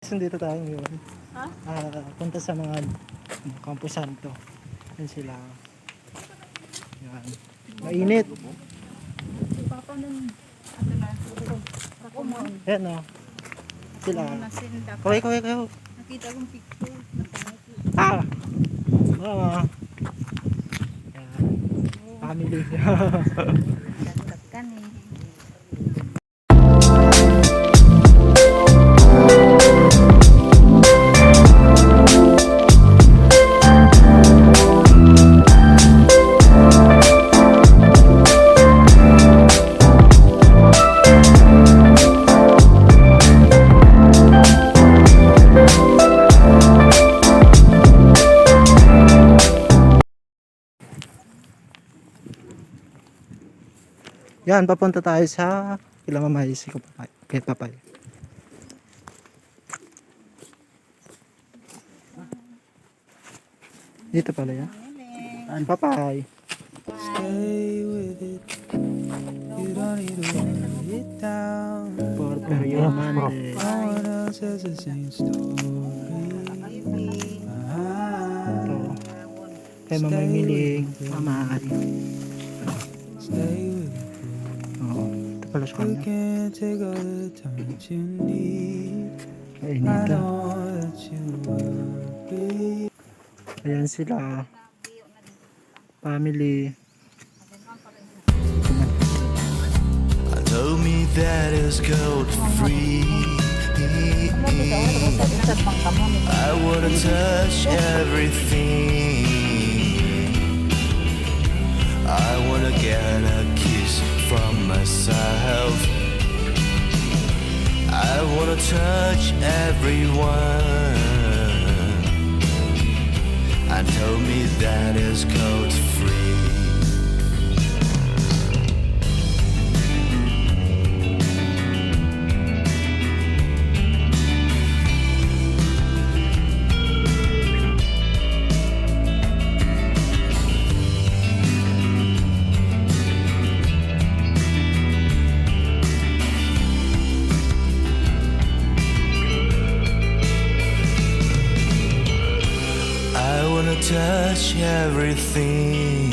Dito tayo ngayon. Ha? Punta sa mga Campo Santo. Yan sila. Yan. Mainit. Papa nun, ano na, Rakumon. Yan o. Sila. Nasinda. Kaway. Nakita kong picture. Ah! Ah! Yan. Family. Ganda ka ni. Yan, papunta tayo sa kila Mamay, si Papay. Kay Papay. Dito pala yan. Yan, Papay. Stay with it. You don't need to write it down. For Periomande. No one else has the same story. Ito. Kay Mamay Miling. Mamay. Stay with it. Oo. Ito pala sa You kanya. can take all the time that you need. Mainit I na. know that you worry. Ayan sila. Family. Told me that is gold free. I wanna touch everything. I wanna get a kiss from myself. I wanna touch everyone. And told me that is gold free. I wanna touch everything.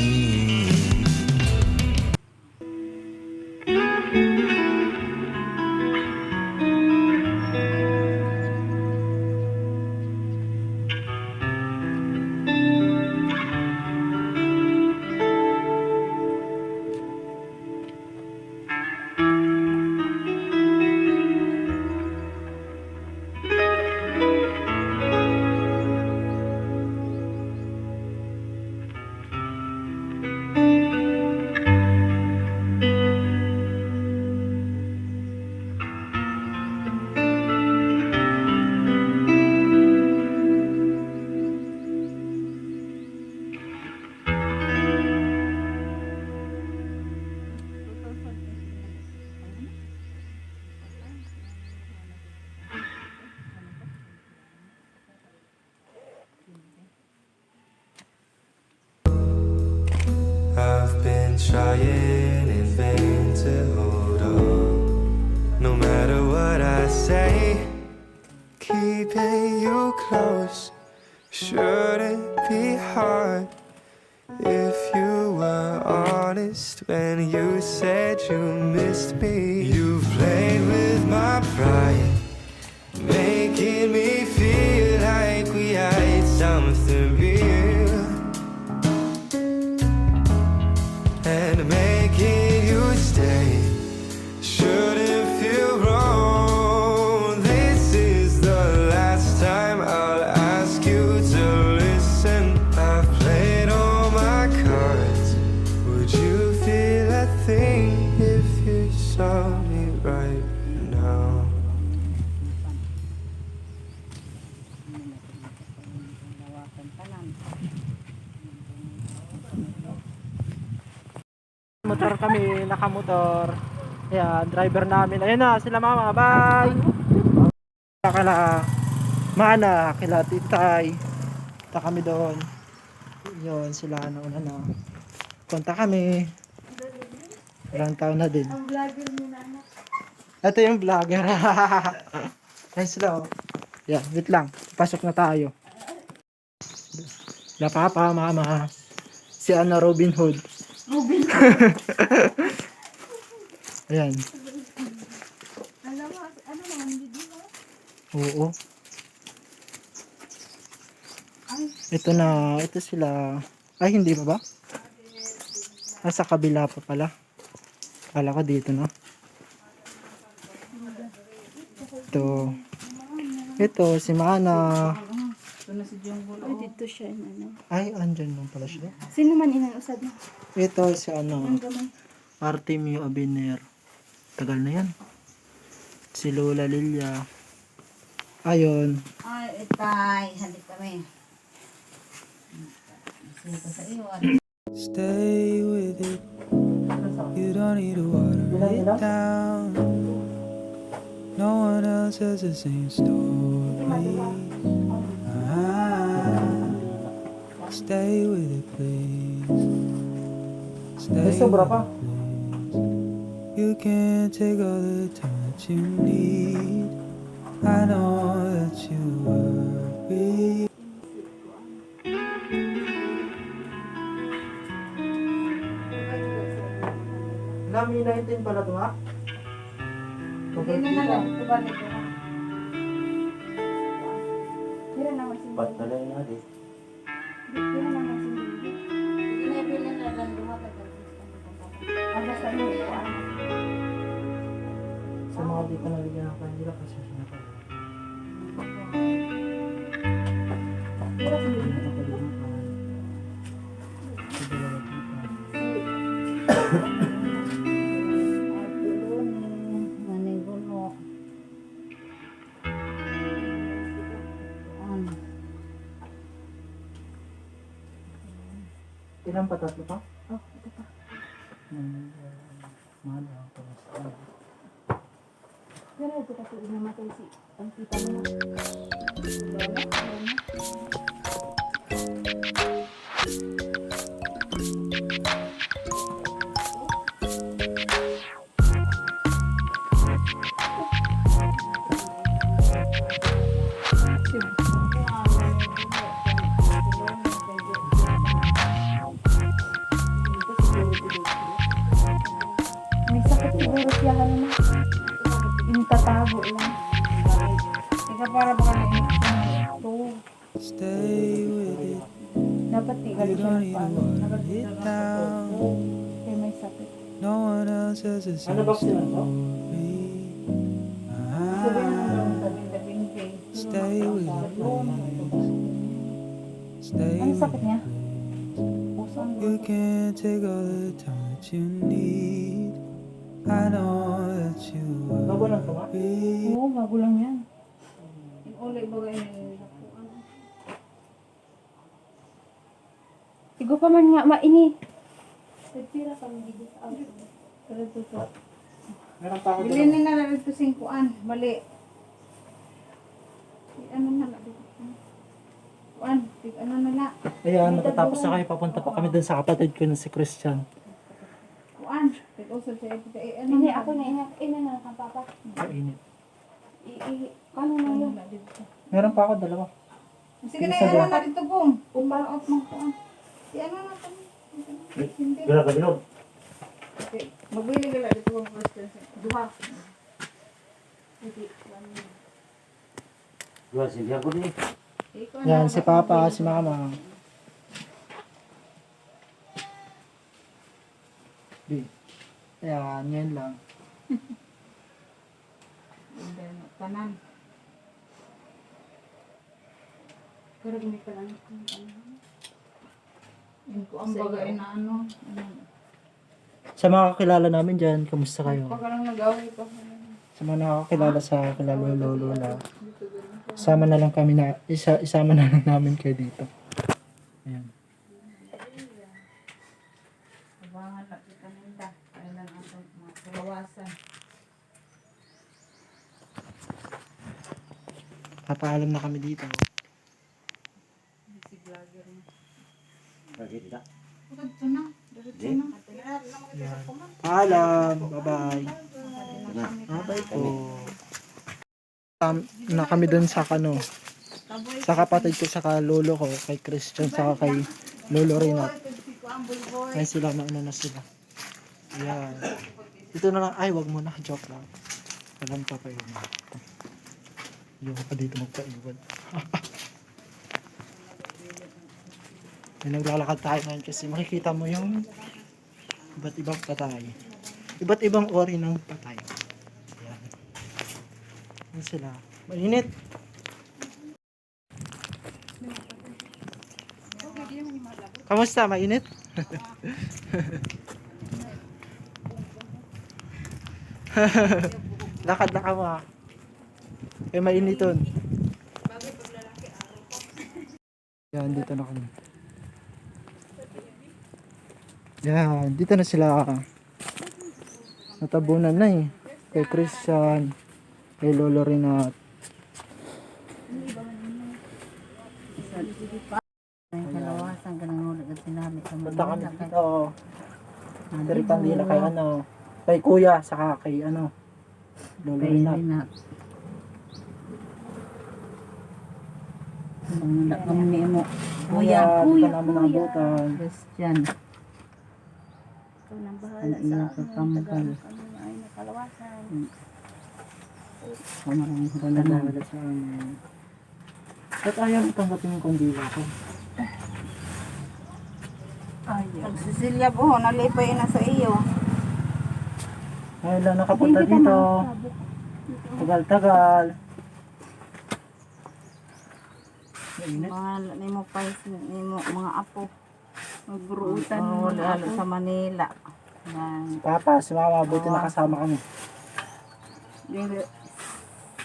I've been trying in vain to hold on. No matter what I say, keeping you close shouldn't be hard. If you were honest when you said you missed me, you've played with my pride, making me feel like we had something real. And making you stay shouldn't feel wrong. This is the last time I'll ask you to listen. I've played all my cards. Would you feel a thing if you saw me right now? Motor kami, nakamotor. Ayan, driver namin. Ayun na, sila mama. Bye! Kala Mana, kila Titay. Punta kami doon. Yun, sila nauna na. Punta kami. Ilang taon na din. Ang vlogger mo na anak. Ito yung vlogger. Ayun sila oh. Yan, wait lang. Pasok na tayo. La papa, mama. Si Robin Hood. Robin. Ayan. Alam mo, ano naman, hindi mo? Oo. Ay, Ito sila. Ay, hindi pa ba? Sa kabila pa pala. Kala ko dito, no? Ito, si Mana. ito na si Jungbo. Ay, dito siya. Ano. Ay, andyan lang pala siya. Sino man inausad mo? Ito, si Ang gamay. Artemio Abiner. Tagal na yan. Si Lola Lilia. Ayun. Ay, itay. Halik kami. Sino sa iyo? Stay with it. You don't need to water it down. No one else has the same story. Stay with it, please. Stay May sobra with pa. it, please. You can take all the time that you need. I know that you worry. Nami 19 pala ito, ha? Hindi na lang ito ba nito? Pero naman si Patuloy natin. Pero naman si Hindi na pili na lang lumatag. Ang basta mo ito. Sa mga dito na bigyan ng kanila kasi siya na pala. Pero si Ilan pa? Tatlo pa? Oh, ito pa. Mahal ako. Pero ito kasi inamatay si ang tita mo. Lola. May sakit siguro siya ka naman. Yung tatago lang. Teka para baka na-infection ito. Stay with it. Dapat tigal You siya don't ng need to paano. water it down. Kaya may sakit. No one else has the same Ano vaccine na to? story. Sabi na naman tabing-tabing kay. Stay with it, please. Stay Ano with sakit it. niya? Pusang You can take all the time that you need. I know that you Bago lang ito, ha? worry. Oo, bago lang yan. Yung ulay bagay na nilakuan. Sigo pa man nga maini. Nagpira kami dito sa auto. Pero ito. Meron pa ako Bilhin dito. na lang ito 5-an. Bali. Ano na lang dito. Kuan, ano na lang. Ayan, natatapos na kami. Papunta pa kami dun sa kapatid ko na si Christian. Kuan, tig-usap sa ito. Ano na ako na inak. Ina na lang papa. Mainit. Ano na yun? Meron pa ako dalawa. Sige na, Isa ano dyan. na dito kung. Umaraot mo kuan. Ano na ito. Hindi. Gila ka bilog. Okay. Magbili ka lang dito kung question. Duha. Hindi. Gila, sige ako din. Yan, si Papa, si Mama. Di. Ayan, yan lang. And then, kanan. Pero hindi ka lang. Yung ko ang bagay na ano. Sa mga kakilala namin dyan, kamusta kayo? Pag lang nag-away pa. Sa mga nakakilala sa kilala Lola. Isama na lang kami na, isama na lang namin kayo dito. Ayan. Abangan na kita nila. Kaya lang ang mga kawasan. Papaalam na kami dito. Si vlogger na. Bakit ka? Diretso na. Diretso na. Ayan. Paalam. Bye-bye. Bye-bye. Bye-bye po. Na kami dun sa ano, sa kapatid ko, sa lolo ko, kay Christian, saka kay Lolo Renat. Ay sila, mauna na sila. Ayan. Dito na lang, ay wag mo na, joke lang. Alam pa kayo na. Yung pa dito magpaiwan. May naglalakad tayo ngayon kasi makikita mo yung iba't ibang patay. Iba't ibang ori ng patay. Ayan. Yan sila. Mainit. Kamusta? Mainit? Lakad na ka mo ah. Eh mainiton. Yan, dito na kami. Yan, dito na sila. Natabunan na eh. Kay Christian, kay Lolo Renat. Ay, kalawasan ka nang ulit at sinabi sa Punta kami dito. Tiripan nila kay ano, kay kuya, saka kay ano, Lolo Renat. Wala kami ni mo. Kuya, kuya, namin nabutan. Christian. Ikaw nang bahala Ang sa iyong akin. kakambal. Kami ay nakalawasan. Kamarang Wala hatanan. wala sa amin. Ba't ayaw mo tanggapin yung kondila ko? Pag Cecilia po, nalipay na sa iyo. Ay, lang nakapunta dito. Tagal-tagal. Mainit. Mga ni mo pa ni mo mga apo. Magburuutan Oo, mo lalo sa Manila. Yan. Papa, si mama, buti nakasama kami. Yung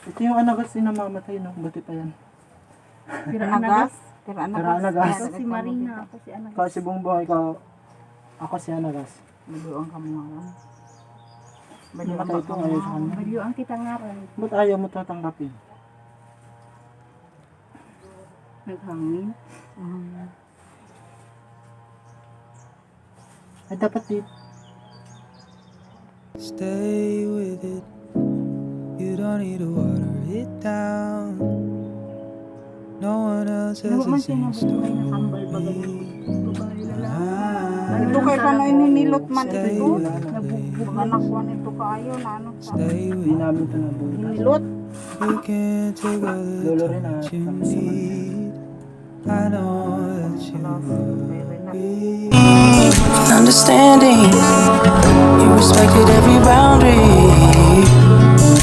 Ito yung anagas din na mamatay, no? Buti pa yan. Piranagas. Piranagas. Ako si Marina, ako si Anagas. Ikaw si Bongbong, ikaw, ako si anagas. Baduang ka mga lang. Namatay ko ngayon sa kanya. Badyo ang kita nga rin. Ba't ayaw mo tatanggapin? Naghangin. Ay, dapat dito. Stay with it. You don't need to water it down. No one else has the same story. Ito kay kano ininilot man Stay ito. with it. Nabugbog anak ko nito kayo na ano sa Stay Hindi with it. namin ito nabutan. inilot. You can take all the Lolo rin time ah, that you kami sa Manila. need. I know that you worry. Understanding, you respected every boundary.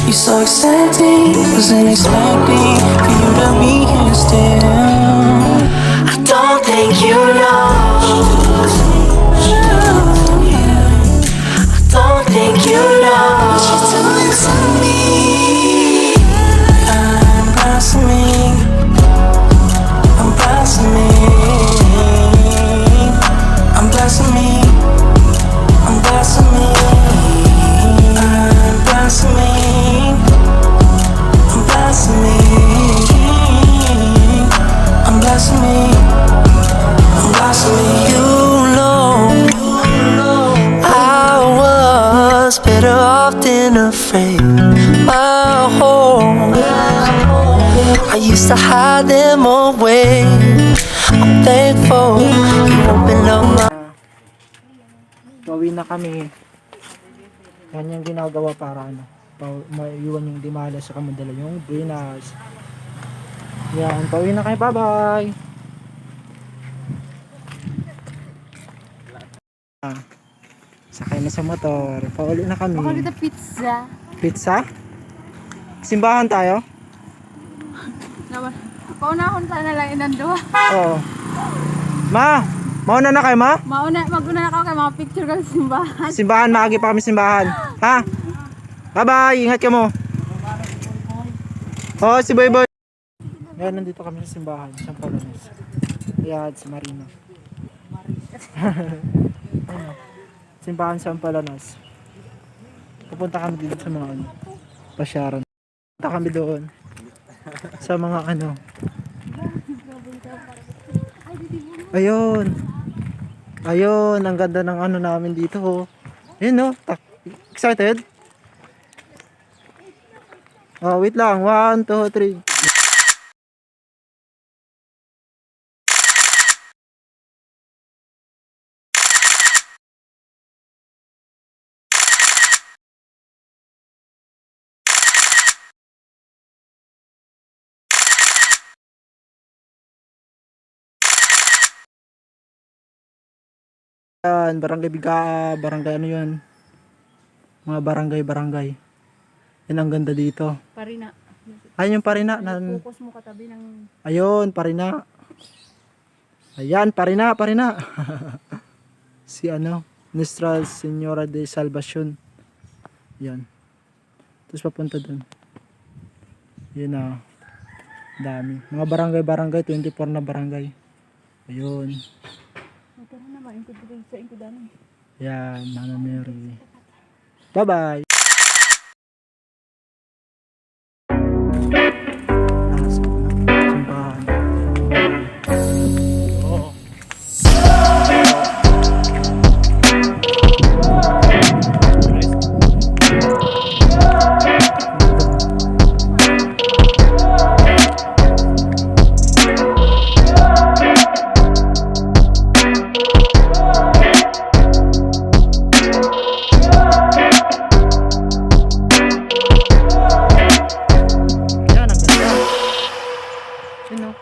You're so accepting, wasn't expecting for you to be here still. I don't think you know. I don't think you know what you're doing to me. I'm blossoming. I'm blossoming. I'm blossoming. I'm blossoming. I'm blossoming. I'm blossoming. I'm blossoming. I'm blossoming. You know I was better off than afraid. My whole I used to hide them away. I'm thankful you opened up my. Bawi na kami. Yan yung ginagawa para ano, maiwan yung dimala sa kamadala yung Venus. Yan, bawi na kayo, bye-bye. Sakay na sa motor. Pauli na kami. Baka dito pizza. Pizza? Simbahan tayo? Paunahon sana lang inando. Oo. Ma! Mauna na kayo, ma? Maguna na ako kay mga picture ka sa simbahan. Simbahan, maagi pa kami simbahan. Ha? Bye-bye! Ingat ka mo. Oh, si Boy Boy. Ngayon, nandito kami sa simbahan. Siyang Palanes. Ayan, si Marina. Ayun. Simbahan sa Palanas. Pupunta kami dito sa mga ano, pasyaran. Pupunta kami doon. Sa mga ano. Ayun. Ayun, ang ganda ng ano namin dito. Oh. Ayun no. Excited? Oh, wait lang. 1, 2, 3. Yan, barangay Bigaa, barangay ano yun? Mga barangay. Yan ang ganda dito. Parina. Ayun yung Parina. Focus mo katabi ng... Ayun, Parina. Ayan, Parina. Si ano, Nuestra Señora de Salvacion. Yan. Tapos papunta dun. Yun na. Dami. Mga barangay, 24 na barangay. Ayun. Ito na naman, integrate sa inkudanan. Yan, Mama Mary. Bye-bye. Simbahan. Oo. Yan, ang ganda. Sino?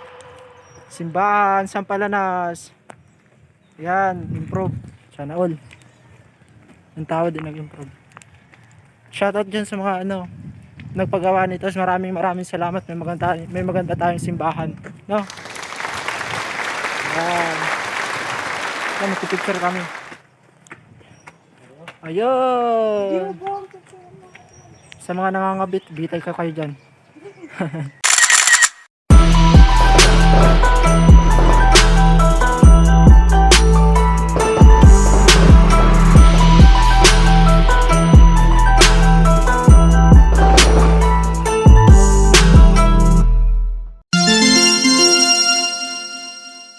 Simbahan, Sampalanas. Yan, improve. Sana all. Ang tao din nag-improve. Shoutout dyan sa mga ano, nagpagawa nito. Maraming salamat. May maganda tayong simbahan. No? Yan. Yan, magpipicture kami. Ayun! Sa mga nangangabit, bitay ka kayo dyan.